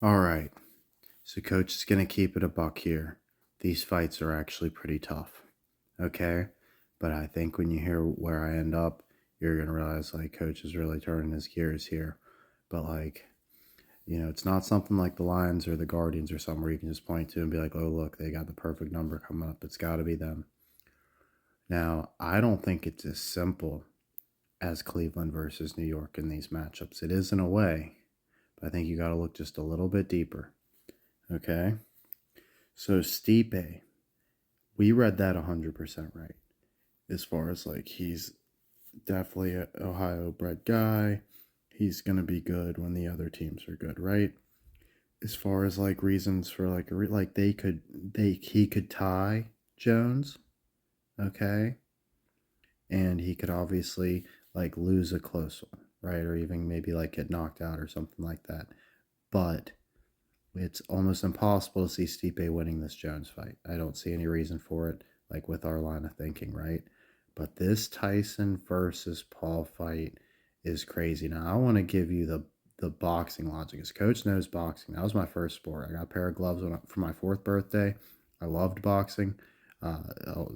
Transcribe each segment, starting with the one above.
All right. So coach is going to keep it a buck here. These fights are actually pretty tough. Okay? But I think when you hear where I end up, you're going to realize like coach is really turning his gears here. But like, it's not something like the Lions or the Guardians or something where you can just point to and be like, "Oh, look, they got the perfect number coming up. It's got to be them." Now, I don't think it's as simple as Cleveland versus New York in these matchups. It is in a way, but I think you got to look just a little bit deeper. Okay? So Stipe, we read that 100% right. As far as like he's definitely an Ohio bred guy. He's going to be good when the other teams are good, right? As far as like reasons for like he could tie Jones, okay? And he could obviously like lose a close one, right? Or even maybe like get knocked out or something like that. But it's almost impossible to see Stipe winning this Jones fight. I don't see any reason for it, like with our line of thinking, right? But this Tyson versus Paul fight is crazy. Now, I want to give you the boxing logic. Because Coach knows boxing. That was my first sport. I got a pair of gloves for my fourth birthday. I loved boxing. I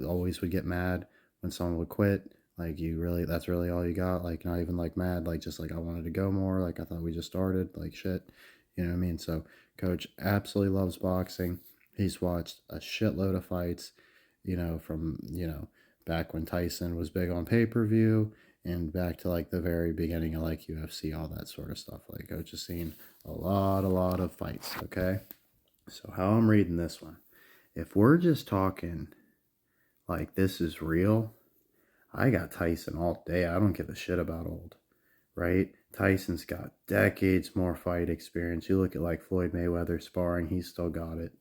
always would get mad when someone would quit. Like, that's really all you got? Like, not even like mad, like, just like I wanted to go more. Like, I thought we just started. Like, shit. You know what I mean? So, Coach absolutely loves boxing. He's watched a shitload of fights, from, back when Tyson was big on pay per view and back to like the very beginning of like UFC, all that sort of stuff. Like, Coach has seen a lot of fights, okay? So, how I'm reading this one, if we're just talking like this is real, I got Tyson all day. I don't give a shit about old, right? Tyson's got decades more fight experience. You look at like Floyd Mayweather sparring, he's still got it,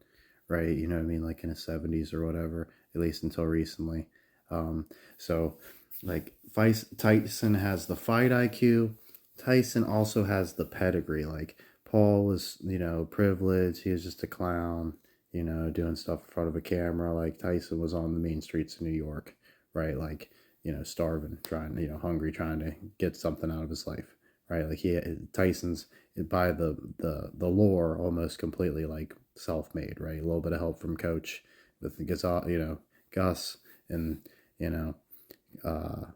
right? You know what I mean? Like in his 70s or whatever, at least until recently. Um, so, like, Tyson has the fight IQ. Tyson also has the pedigree. Like, Paul was, privileged. He was just a clown, doing stuff in front of a camera. Like, Tyson was on the main streets of New York, right? Like, starving, trying, hungry, trying to get something out of his life, right? Like Tyson's by the lore almost completely like self-made, right? A little bit of help from coach with Gus, and you know, uh,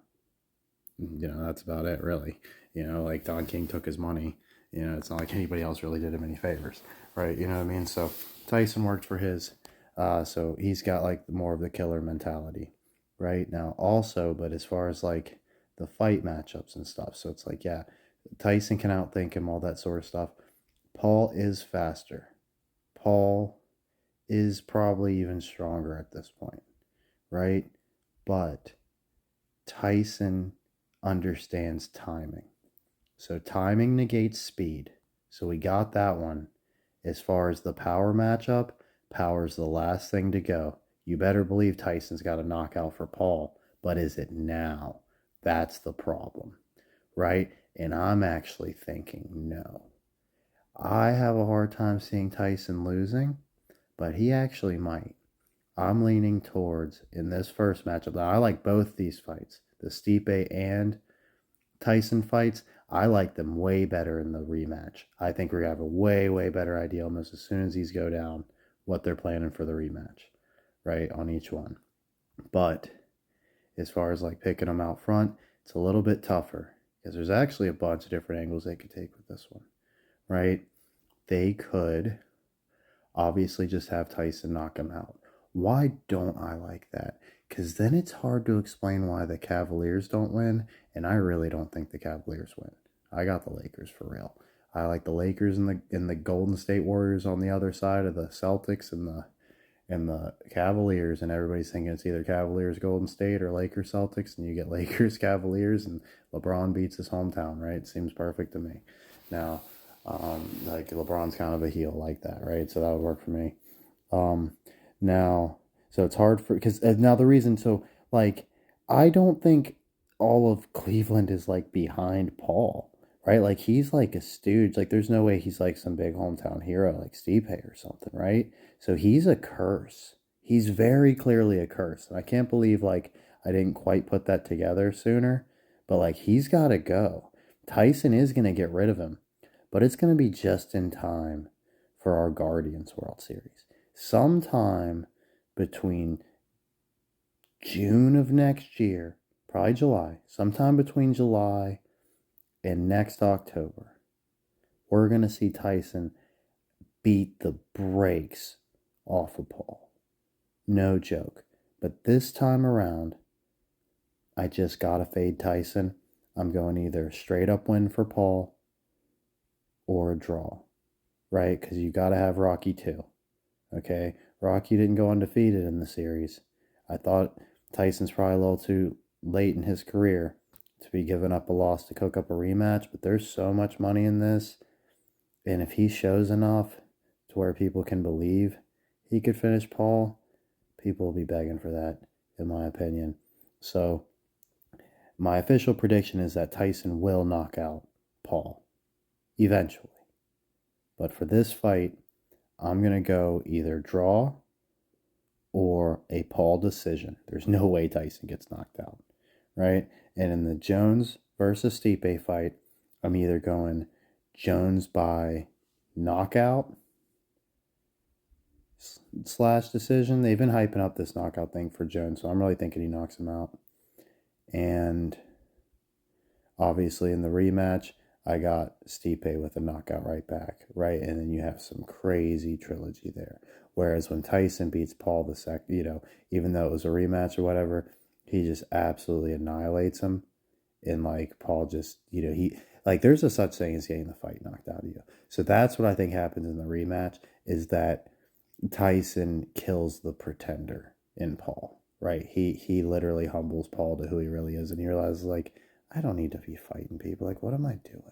that's about it, really. Like Don King took his money. It's not like anybody else really did him any favors, right? You know what I mean? So Tyson worked for his, so he's got like more of the killer mentality, right? Now also, but as far as like the fight matchups and stuff, so it's like, yeah, Tyson can outthink him, all that sort of stuff. Paul is faster. Paul is probably even stronger at this point, right? But Tyson understands timing. So timing negates speed. So we got that one. As far as the power matchup, power's the last thing to go. You better believe Tyson's got a knockout for Paul, but is it now? That's the problem, right? And I'm actually thinking no. I have a hard time seeing Tyson losing, but he actually might. I'm leaning towards in this first matchup. Now, I like both these fights, the Stipe and Tyson fights. I like them way better in the rematch. I think we're gonna have a way better idea almost as soon as these go down what they're planning for the rematch, right, on each one. But as far as like picking them out front, it's a little bit tougher because there's actually a bunch of different angles they could take with this one, right? They could obviously just have Tyson knock him out. Why don't I like that? Because then it's hard to explain why the Cavaliers don't win, and I really don't think the Cavaliers win. I got the Lakers for real. I like the Lakers and the Golden State Warriors on the other side of the Celtics and the Cavaliers, and everybody's thinking it's either Cavaliers Golden State or Lakers Celtics, and you get Lakers Cavaliers, and LeBron beats his hometown, right? It seems perfect to me. Now, like LeBron's kind of a heel like that, right? So that would work for me. Um, now, so it's hard for because now the reason so like I don't think all of Cleveland is like behind Paul, right? Like he's like a stooge. Like there's no way he's like some big hometown hero like Stipe or something, right? So he's a curse. He's very clearly a curse, and I can't believe like I didn't quite put that together sooner. But like he's got to go. Tyson is gonna get rid of him, but it's gonna be just in time for our Guardians World Series. Sometime between June of next year, probably July, sometime between July and next October, we're going to see Tyson beat the brakes off of Paul. No joke. But this time around, I just got to fade Tyson. I'm going either straight up win for Paul or a draw, right? Because you got to have Rocky too. Okay? Rocky didn't go undefeated in the series. I thought Tyson's probably a little too late in his career to be giving up a loss to cook up a rematch, but there's so much money in this. And if he shows enough to where people can believe he could finish Paul, people will be begging for that, in my opinion. So, my official prediction is that Tyson will knock out Paul eventually. But for this fight, I'm going to go either draw or a Paul decision. There's no way Tyson gets knocked out, right? And in the Jones versus Stipe fight, I'm either going Jones by knockout / decision. They've been hyping up this knockout thing for Jones, so I'm really thinking he knocks him out. And obviously in the rematch, I got Stipe with a knockout right back, right? And then you have some crazy trilogy there. Whereas when Tyson beats Paul the second, even though it was a rematch or whatever, he just absolutely annihilates him. And like Paul just, there's a such thing as getting the fight knocked out of you. So that's what I think happens in the rematch, is that Tyson kills the pretender in Paul, right? He literally humbles Paul to who he really is, and he realizes, like, I don't need to be fighting people. Like, what am I doing?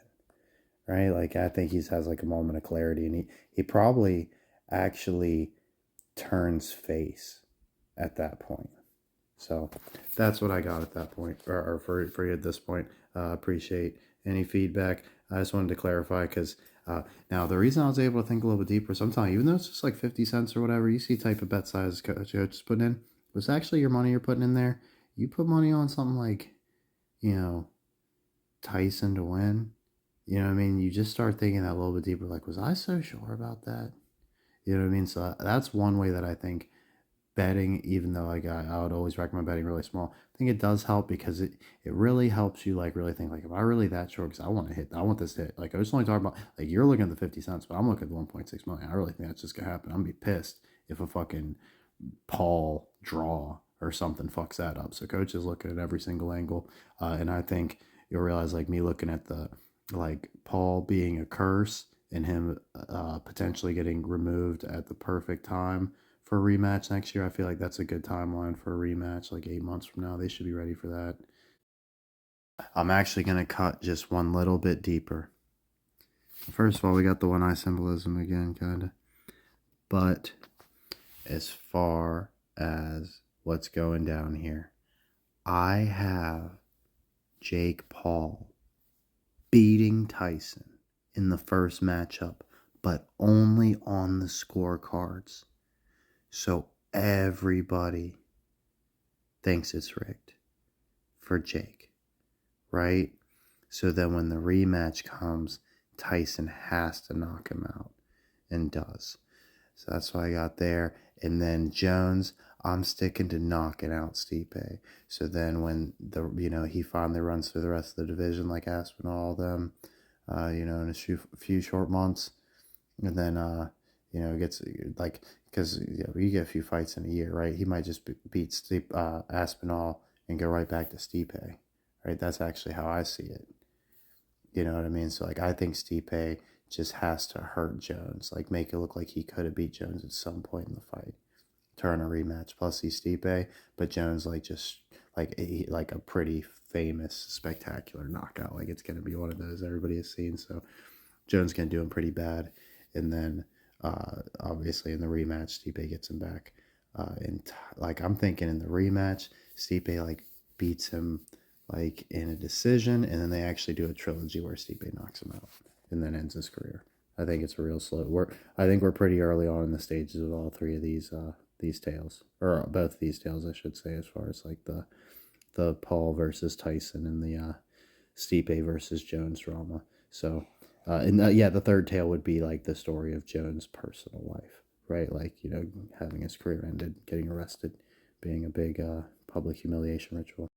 Right? Like, I think he has like a moment of clarity, and he probably actually turns face at that point. So that's what I got at that point, or for you at this point. Appreciate any feedback. I just wanted to clarify because now the reason I was able to think a little bit deeper, sometimes even though it's just like 50 cents or whatever, you see type of bet size coach is putting in, but it's actually your money you're putting in there. You put money on something like, Tyson to win. You know what I mean? You just start thinking that a little bit deeper. Like, was I so sure about that? You know what I mean? So that's one way that I think betting, even though I would always recommend betting really small, I think it does help because it really helps you like really think, like, am I really that sure? Because I want this to hit. Like, I was only talking about, like, you're looking at the 50 cents, but I'm looking at the 1.6 million. I really think that's just gonna happen. I'm gonna be pissed if a fucking Paul draw or something fucks that up. So coach is looking at every single angle, and I think you'll realize, like, me looking at the, like, Paul being a curse and him potentially getting removed at the perfect time for a rematch next year. I feel like that's a good timeline for a rematch. Like 8 months from now, they should be ready for that. I'm actually going to cut just one little bit deeper. First of all, we got the one eye symbolism again, kind of. But as far as what's going down here, I have Jake Paul beating Tyson in the first matchup, but only on the scorecards. So everybody thinks it's rigged for Jake, right? So then when the rematch comes, Tyson has to knock him out, and does. So that's what I got there. And then Jones, I'm sticking to knocking out Stipe. So then when he finally runs through the rest of the division, like Aspinall, them, in a few short months, and then gets, like, because you get a few fights in a year, right? He might just beat Aspinall and go right back to Stipe, right? That's actually how I see it. You know what I mean? So, like, I think Stipe just has to hurt Jones, like, make it look like he could have beat Jones at some point in the fight, turn a rematch. Plus, he's Stipe, but Jones, like, just like a pretty famous, spectacular knockout. Like, it's gonna be one of those everybody has seen. So, Jones can do him pretty bad, and then obviously in the rematch, Stipe gets him back. Like, I'm thinking in the rematch, Stipe like beats him like in a decision, and then they actually do a trilogy where Stipe knocks him out and then ends his career. I think it's a real slow. I think we're pretty early on in the stages of all three of these tales, or both of these tales, I should say, as far as like the Paul versus Tyson and the Stipe versus Jones drama. So Yeah, the third tale would be like the story of Jones' personal life, right? Like, having his career ended, getting arrested, being a big public humiliation ritual.